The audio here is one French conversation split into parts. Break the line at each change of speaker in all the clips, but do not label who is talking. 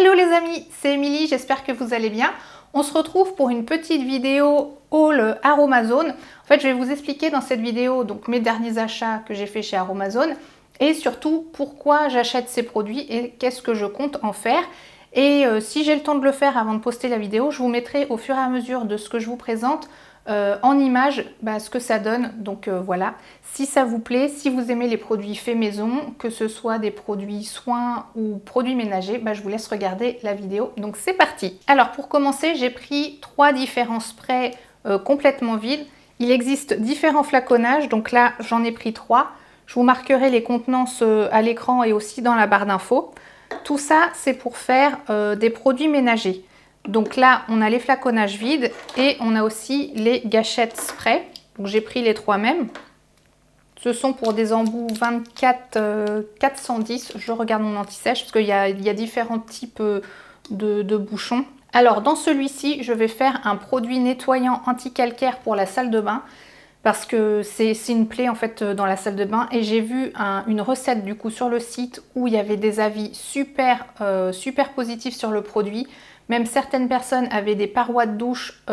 Hello les amis, c'est Émilie, j'espère que vous allez bien. On se retrouve pour une petite vidéo haul Aromazone. En fait, je vais vous expliquer dans cette vidéo donc mes derniers achats que j'ai fait chez Aromazone et surtout pourquoi j'achète ces produits et qu'est-ce que je compte en faire. Et si j'ai le temps de le faire avant de poster la vidéo, je vous mettrai au fur et à mesure de ce que je vous présente en images ce que ça donne. Donc voilà, si ça vous plaît, si vous aimez les produits faits maison, que ce soit des produits soins ou produits ménagers, je vous laisse regarder la vidéo. Donc c'est parti. Alors pour commencer, j'ai pris 3 différents sprays complètement vides. Il existe différents flaconnages, donc là j'en ai pris 3. Je vous marquerai les contenances à l'écran et aussi dans la barre d'infos. Tout ça, c'est pour faire des produits ménagers. Donc là, on a les flaconnages vides et on a aussi les gâchettes spray. Donc j'ai pris les 3 mêmes. Ce sont pour des embouts 24 410. Je regarde mon anti-sèche parce qu'il y a différents types de bouchons. Alors dans celui-ci, je vais faire un produit nettoyant anti-calcaire pour la salle de bain. Parce que c'est une plaie en fait dans la salle de bain et j'ai vu une recette du coup sur le site où il y avait des avis super positifs sur le produit. Même certaines personnes avaient des parois de douche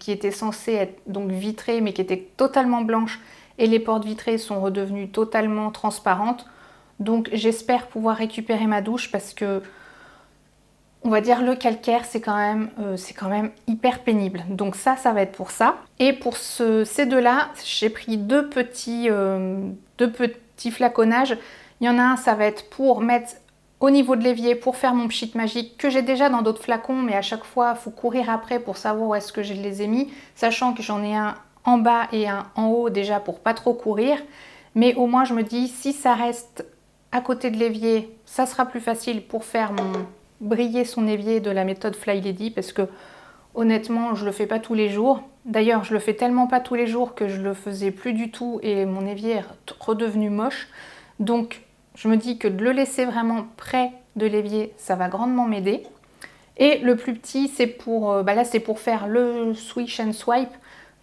qui étaient censées être donc vitrées mais qui étaient totalement blanches et les portes vitrées sont redevenues totalement transparentes. Donc j'espère pouvoir récupérer ma douche parce que on va dire le calcaire, c'est quand même hyper pénible. Donc ça va être pour ça. Et pour ces deux-là, j'ai pris deux petits flaconnages. Il y en a un, ça va être pour mettre au niveau de l'évier, pour faire mon pchit magique, que j'ai déjà dans d'autres flacons, mais à chaque fois, il faut courir après pour savoir où est-ce que je les ai mis, sachant que j'en ai un en bas et un en haut déjà pour pas trop courir. Mais au moins, je me dis, si ça reste à côté de l'évier, ça sera plus facile pour faire briller son évier de la méthode Fly Lady parce que honnêtement je le fais pas tous les jours. D'ailleurs je le fais tellement pas tous les jours que je le faisais plus du tout et mon évier est redevenu moche. Donc je me dis que de le laisser vraiment près de l'évier ça va grandement m'aider. Et le plus petit c'est pour, là c'est pour faire le swish and swipe,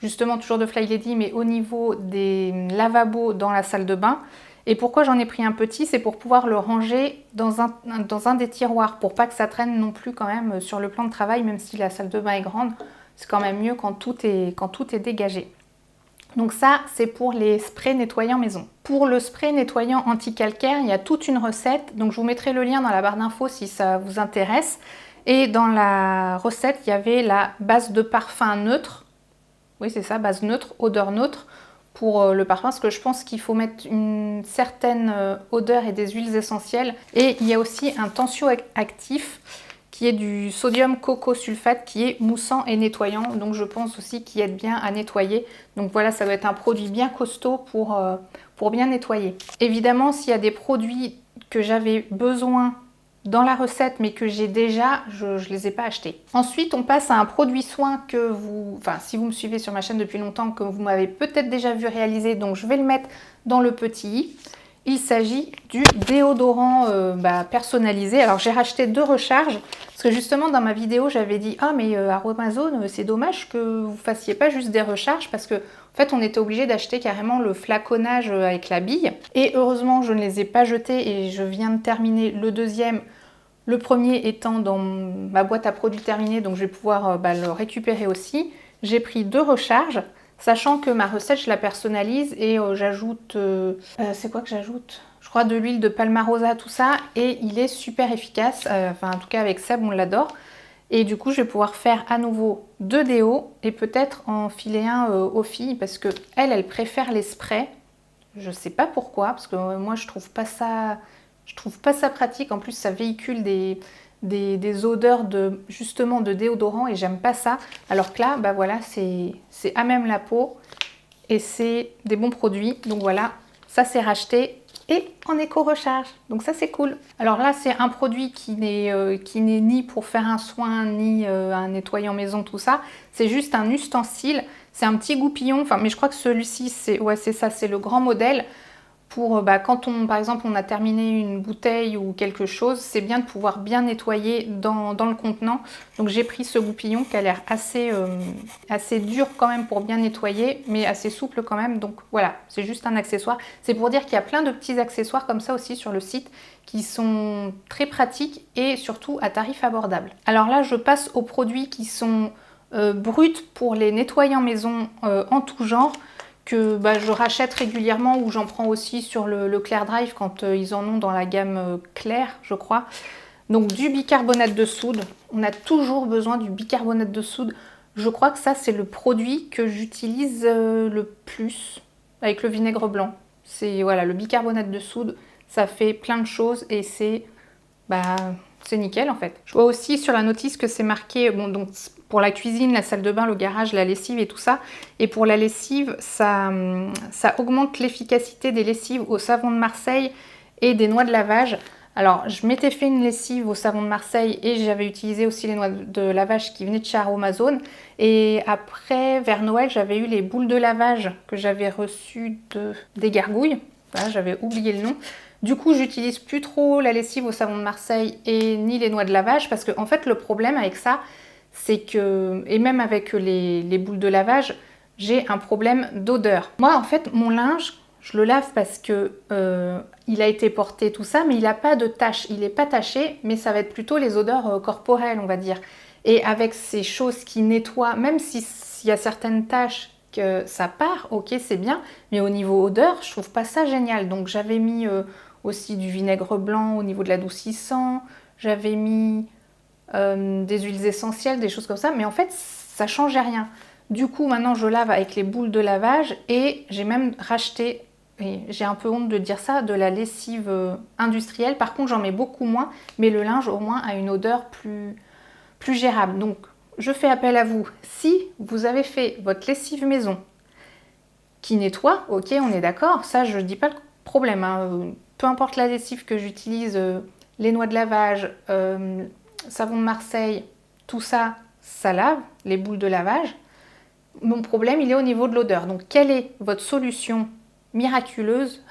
justement toujours de Fly Lady mais au niveau des lavabos dans la salle de bain. Et pourquoi j'en ai pris un petit, c'est pour pouvoir le ranger dans un des tiroirs, pour pas que ça traîne non plus quand même sur le plan de travail, même si la salle de bain est grande, c'est quand même mieux quand tout est dégagé. Donc ça, c'est pour les sprays nettoyants maison. Pour le spray nettoyant anti-calcaire, il y a toute une recette, donc je vous mettrai le lien dans la barre d'infos si ça vous intéresse. Et dans la recette, il y avait la base de parfum neutre, oui c'est ça, base neutre, odeur neutre, pour le parfum, parce que je pense qu'il faut mettre une certaine odeur et des huiles essentielles. Et il y a aussi un tensioactif qui est du sodium coco-sulfate qui est moussant et nettoyant. Donc je pense aussi qu'il aide bien à nettoyer. Donc voilà, ça doit être un produit bien costaud pour bien nettoyer. Évidemment, s'il y a des produits que j'avais besoin dans la recette mais que j'ai déjà, je ne les ai pas achetés. Ensuite on passe à un produit soin que si vous me suivez sur ma chaîne depuis longtemps, que vous m'avez peut-être déjà vu réaliser, donc je vais le mettre dans le petit i. Il s'agit du déodorant personnalisé. Alors j'ai racheté 2 recharges parce que justement dans ma vidéo j'avais dit ah mais Aromazone c'est dommage que vous fassiez pas juste des recharges parce que en fait on était obligé d'acheter carrément le flaconnage avec la bille et heureusement je ne les ai pas jetés et je viens de terminer le deuxième, le premier étant dans ma boîte à produits terminée, donc je vais pouvoir le récupérer aussi. J'ai pris 2 recharges. Sachant que ma recette, je la personnalise et j'ajoute... c'est quoi que j'ajoute? Je crois de l'huile de palmarosa, tout ça. Et il est super efficace. En tout cas, avec Seb, on l'adore. Et du coup, je vais pouvoir faire à nouveau 2 déos et peut-être en filer un aux filles. Parce que elle préfère les sprays. Je sais pas pourquoi. Parce que moi, je trouve pas ça pratique. En plus, ça véhicule des odeurs justement de déodorant et j'aime pas ça. Alors que là, voilà, c'est à même la peau et c'est des bons produits. Donc voilà, ça c'est racheté et en éco-recharge. Donc ça c'est cool. Alors là, c'est un produit qui n'est ni pour faire un soin, ni un nettoyant maison, tout ça. C'est juste un ustensile. C'est un petit goupillon. Mais je crois que celui-ci, c'est ça, c'est le grand modèle. pour quand par exemple on a terminé une bouteille ou quelque chose, c'est bien de pouvoir bien nettoyer dans le contenant. Donc j'ai pris ce goupillon qui a l'air assez dur quand même pour bien nettoyer, mais assez souple quand même. Donc voilà, c'est juste un accessoire. C'est pour dire qu'il y a plein de petits accessoires comme ça aussi sur le site qui sont très pratiques et surtout à tarif abordable. Alors là, je passe aux produits qui sont bruts pour les nettoyants maison en tout genre, que je rachète régulièrement, ou j'en prends aussi sur le Clair Drive quand ils en ont dans la gamme Clair, je crois. Donc du bicarbonate de soude, on a toujours besoin du bicarbonate de soude. Je crois que ça c'est le produit que j'utilise le plus avec le vinaigre blanc. C'est voilà, le bicarbonate de soude, ça fait plein de choses et c'est nickel en fait. Je vois aussi sur la notice que c'est marqué, bon donc pour la cuisine, la salle de bain, le garage, la lessive et tout ça. Et pour la lessive, ça augmente l'efficacité des lessives au savon de Marseille et des noix de lavage. Alors, je m'étais fait une lessive au savon de Marseille et j'avais utilisé aussi les noix de lavage qui venaient de chez Aromazone. Et après, vers Noël, j'avais eu les boules de lavage que j'avais reçues des Gargouilles. Voilà, j'avais oublié le nom. Du coup, j'utilise plus trop la lessive au savon de Marseille et ni les noix de lavage parce que en fait, le problème avec ça, c'est que, et même avec les boules de lavage, j'ai un problème d'odeur. Moi, en fait, mon linge, je le lave parce que il a été porté, tout ça, mais il n'a pas de taches. Il n'est pas taché, mais ça va être plutôt les odeurs corporelles, on va dire. Et avec ces choses qui nettoient, même s'il y a certaines taches que ça part, ok, c'est bien, mais au niveau odeur, je trouve pas ça génial. Donc j'avais mis aussi du vinaigre blanc au niveau de l'adoucissant, j'avais mis des huiles essentielles, des choses comme ça, mais en fait ça changeait rien. Du coup maintenant je lave avec les boules de lavage et j'ai même racheté, et j'ai un peu honte de dire ça, de la lessive industrielle. Par contre j'en mets beaucoup moins, mais le linge au moins a une odeur plus gérable. Donc je fais appel à vous. Si vous avez fait votre lessive maison qui nettoie, ok, on est d'accord, ça je dis pas le problème, hein. Peu importe la lessive que j'utilise, les noix de lavage, savon de Marseille, tout ça, ça lave, les boules de lavage. Mon problème, il est au niveau de l'odeur. Donc, quelle est votre solution miraculeuse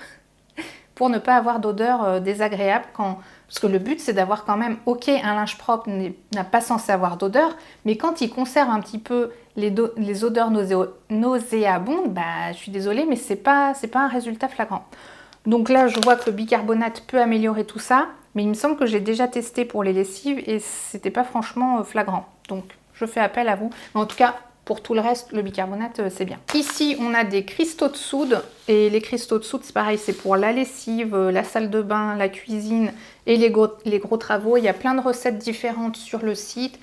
pour ne pas avoir d'odeur désagréable Parce que le but, c'est d'avoir quand même, ok, un linge propre n'a pas censé avoir d'odeur, mais quand il conserve un petit peu les odeurs nauséabondes, je suis désolée, mais c'est pas un résultat flagrant. Donc là, je vois que le bicarbonate peut améliorer tout ça, mais il me semble que j'ai déjà testé pour les lessives et c'était pas franchement flagrant. Donc, je fais appel à vous. Mais en tout cas, pour tout le reste, le bicarbonate, c'est bien. Ici, on a des cristaux de soude. Et les cristaux de soude, c'est pareil, c'est pour la lessive, la salle de bain, la cuisine et les gros travaux. Il y a plein de recettes différentes sur le site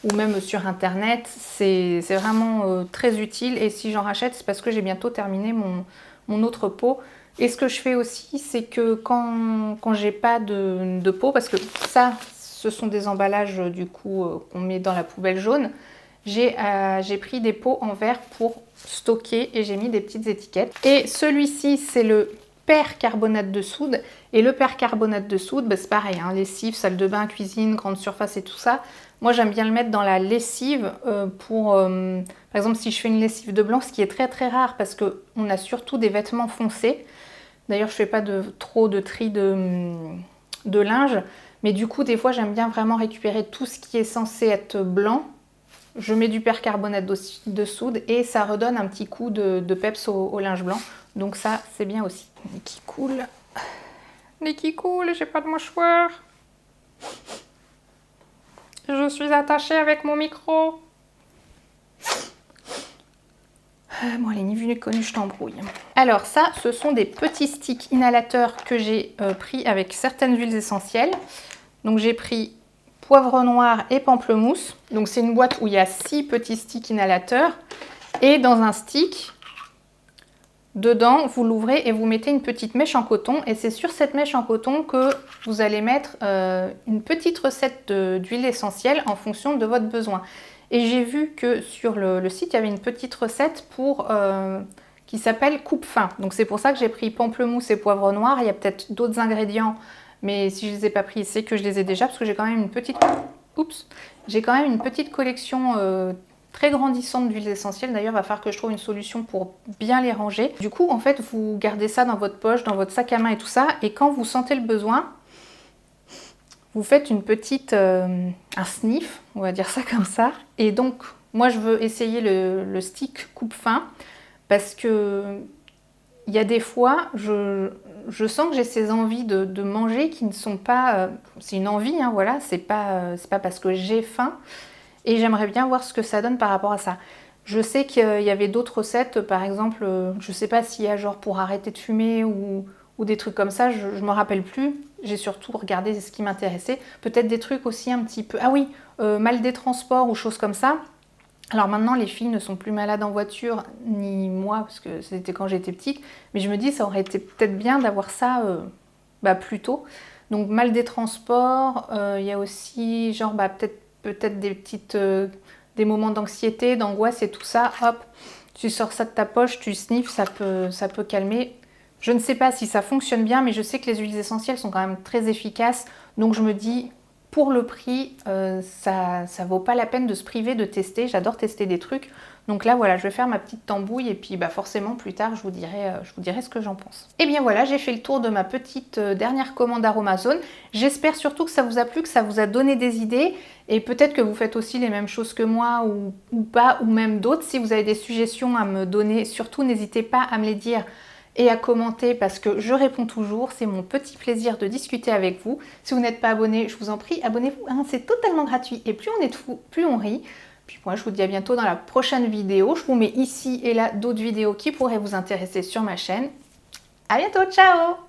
ou même sur Internet. C'est vraiment très utile. Et si j'en rachète, c'est parce que j'ai bientôt terminé mon autre pot. Et ce que je fais aussi, c'est que quand j'ai pas de pot, parce que ça, ce sont des emballages du coup qu'on met dans la poubelle jaune, j'ai pris des pots en verre pour stocker et j'ai mis des petites étiquettes. Et celui-ci, c'est le percarbonate de soude. Et le percarbonate de soude, c'est pareil, hein, lessive, salle de bain, cuisine, grande surface et tout ça. Moi, j'aime bien le mettre dans la lessive par exemple, si je fais une lessive de blanc, ce qui est très très rare parce qu'on a surtout des vêtements foncés. D'ailleurs, je ne fais pas trop de tri de linge. Mais du coup, des fois, j'aime bien vraiment récupérer tout ce qui est censé être blanc. Je mets du percarbonate de soude et ça redonne un petit coup de peps au linge blanc. Donc ça, c'est bien aussi. Nez qui coule. Nez qui coule, j'ai pas de mouchoir. Je suis attachée avec mon micro. Bon allez, ni vu ni connu, je t'embrouille. Alors ça, ce sont des petits sticks inhalateurs que j'ai pris avec certaines huiles essentielles. Donc j'ai pris poivre noir et pamplemousse. Donc c'est une boîte où il y a 6 petits sticks inhalateurs. Et dans un stick, dedans, vous l'ouvrez et vous mettez une petite mèche en coton. Et c'est sur cette mèche en coton que vous allez mettre une petite recette d'huile essentielle en fonction de votre besoin. Et j'ai vu que sur le site, il y avait une petite recette qui s'appelle coupe-fin. Donc c'est pour ça que j'ai pris pamplemousse et poivre noir. Il y a peut-être d'autres ingrédients, mais si je ne les ai pas pris, c'est que je les ai déjà parce que j'ai quand même une petite collection très grandissantes d'huiles essentielles. D'ailleurs, il va falloir que je trouve une solution pour bien les ranger. Du coup, en fait, vous gardez ça dans votre poche, dans votre sac à main et tout ça. Et quand vous sentez le besoin, vous faites une petite, un sniff, on va dire ça comme ça. Et donc, moi, je veux essayer le stick coupe-faim parce que il y a des fois, je sens que j'ai ces envies de manger qui ne sont pas... c'est une envie, hein, voilà, c'est pas parce que j'ai faim. Et j'aimerais bien voir ce que ça donne par rapport à ça. Je sais qu'il y avait d'autres recettes, par exemple, je sais pas s'il y a genre pour arrêter de fumer ou des trucs comme ça, je me rappelle plus. J'ai surtout regardé ce qui m'intéressait. Peut-être des trucs aussi un petit peu... Ah oui, mal des transports ou choses comme ça. Alors maintenant, les filles ne sont plus malades en voiture, ni moi, parce que c'était quand j'étais petite. Mais je me dis, ça aurait été peut-être bien d'avoir ça plus tôt. Donc mal des transports, il y a aussi genre peut-être des petites... des moments d'anxiété, d'angoisse et tout ça. Hop, tu sors ça de ta poche, tu sniffes, ça peut calmer. Je ne sais pas si ça fonctionne bien, mais je sais que les huiles essentielles sont quand même très efficaces. Donc je me dis... Pour le prix, ça vaut pas la peine de se priver de tester. J'adore tester des trucs. Donc là, voilà, je vais faire ma petite tambouille et puis forcément, plus tard, je vous dirai ce que j'en pense. Et bien voilà, j'ai fait le tour de ma petite dernière commande Aromazone. J'espère surtout que ça vous a plu, que ça vous a donné des idées. Et peut-être que vous faites aussi les mêmes choses que moi ou pas, ou même d'autres. Si vous avez des suggestions à me donner, surtout n'hésitez pas à me les dire et à commenter parce que je réponds toujours. C'est mon petit plaisir de discuter avec vous. Si vous n'êtes pas abonné, je vous en prie, abonnez-vous. Hein, c'est totalement gratuit et plus on est de fous, plus on rit. Puis moi, je vous dis à bientôt dans la prochaine vidéo. Je vous mets ici et là d'autres vidéos qui pourraient vous intéresser sur ma chaîne. À bientôt, ciao!